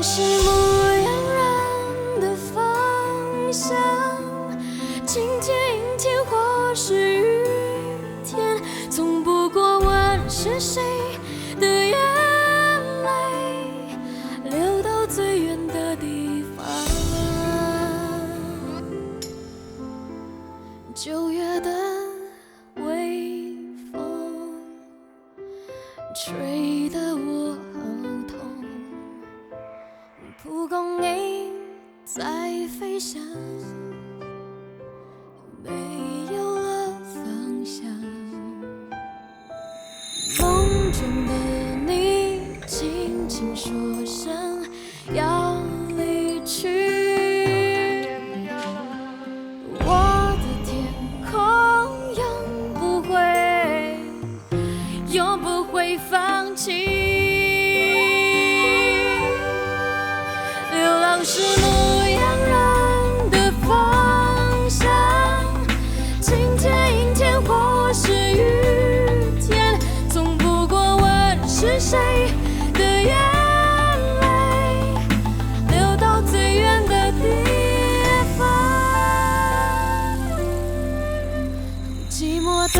是牧羊人的方向，晴天、阴天或是雨天，从不过问是谁的眼泪流到最远的地方。9月的微风吹得我好痛，蒲公英在飞翔，没有了方向。梦中的你轻轻说声要离去，我的天空永不会放弃。流浪是牧羊人的方向，晴天、阴天或是雨天，从不过问是谁的眼泪流到最远的地方。寂寞的